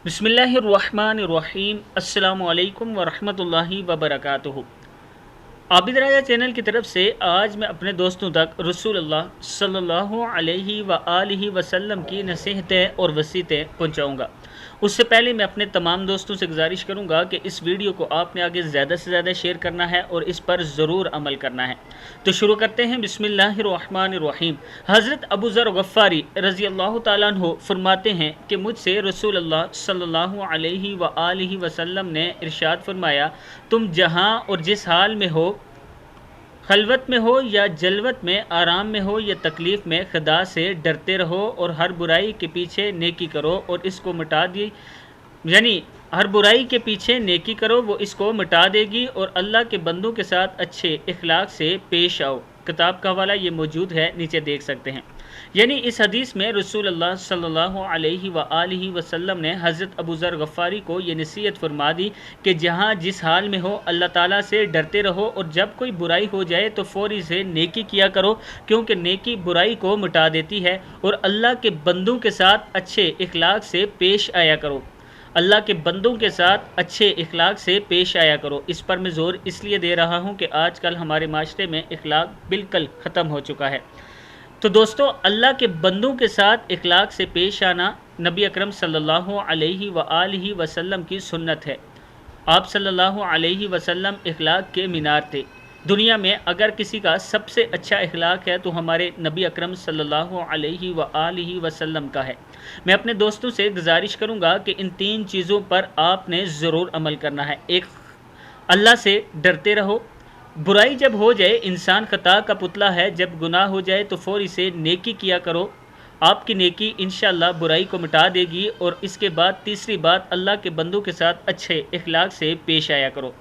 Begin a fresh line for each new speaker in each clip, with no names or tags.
बिस्मिल्लाहिर्रहमानिर्रहीम। अस्सलामु अलैकुम वरहमतुल्लाहि वबरकातुहू। आबिद राजा चैनल की तरफ से आज मैं अपने दोस्तों तक रसूलुल्लाह सल्लल्लाहु अलैहि व आलिहि वसल्लम की नसीहतें और वसीयतें पहुंचाऊंगा। उससे पहले मैं अपने तमाम दोस्तों से गुजारिश करूंगा कि इस वीडियो को आपने आगे ज़्यादा से ज़्यादा शेयर करना है और इस पर ज़रूर अमल करना है। तो शुरू करते हैं। बिस्मिल्लाहिर्रहमानिर्रहीम। हज़रत अबू ज़र गफ़ारी रज़ी अल्लाह ताला अन्हु फरमाते हैं कि मुझसे रसूलुल्लाह सल्लल्लाहु अलैहि व आलिहि वसल्लम ने इरशाद फरमाया, तुम जहाँ और जिस हाल में हो, खलवत में हो या जलवत में, आराम में हो या तकलीफ़ में, खुदा से डरते रहो और हर बुराई के पीछे नेकी करो और इसको मिटा दी, यानी हर बुराई के पीछे नेकी करो, वो इसको मिटा देगी और अल्लाह के बंदों के साथ अच्छे इखलाक से पेश आओ। किताब का हवाला ये मौजूद है, नीचे देख सकते हैं। यानी इस हदीस में रसूलुल्लाह सल्लल्लाहु अलैहि व आलिहि वसल्लम ने हज़रत अबू ज़र गफ़ारी को ये नसीहत फरमा दी कि जहाँ जिस हाल में हो अल्लाह ताला से डरते रहो और जब कोई बुराई हो जाए तो फ़ौरी से नेकी किया करो, क्योंकि नेकी बुराई को मिटा देती है। और अल्लाह के बंदों के साथ अच्छे इखलाक से पेश आया करो, अल्लाह के बंदों के साथ अच्छे इखलाक से पेश आया करो। इस पर मैं ज़ोर इसलिए दे रहा हूँ कि आजकल हमारे माशरे में इखलाक बिल्कुल ख़त्म हो चुका है। तो दोस्तों, अल्लाह के बंदों के साथ इखलाक से पेश आना नबी अकरम सल्लल्लाहु अलैहि व आलिहि वसल्लम की सुन्नत है। आप सल्लल्लाहु अलैहि वसल्लम इखलाक के मीनार थे। दुनिया में अगर किसी का सबसे अच्छा इखलाक है तो हमारे नबी अकरम सल्लल्लाहु अलैहि व आलिहि वसल्लम का है। मैं अपने दोस्तों से गुजारिश करूंगा कि इन तीन चीज़ों पर आपने ज़रूर अमल करना है। एक, अल्लाह से डरते रहो। बुराई जब हो जाए, इंसान खता का पुतला है, जब गुनाह हो जाए तो फ़ौरी से नेकी किया करो। आपकी नेकी इंशाअल्लाह बुराई को मिटा देगी। और इसके बाद तीसरी बात, अल्लाह के बंदों के साथ अच्छे इखलाक से पेश आया करो।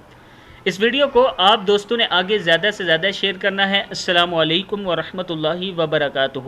इस वीडियो को आप दोस्तों ने आगे ज़्यादा से ज़्यादा शेयर करना है। अस्सलामु अलैकुम वरहमतुल्लाहि वबरकातुहू।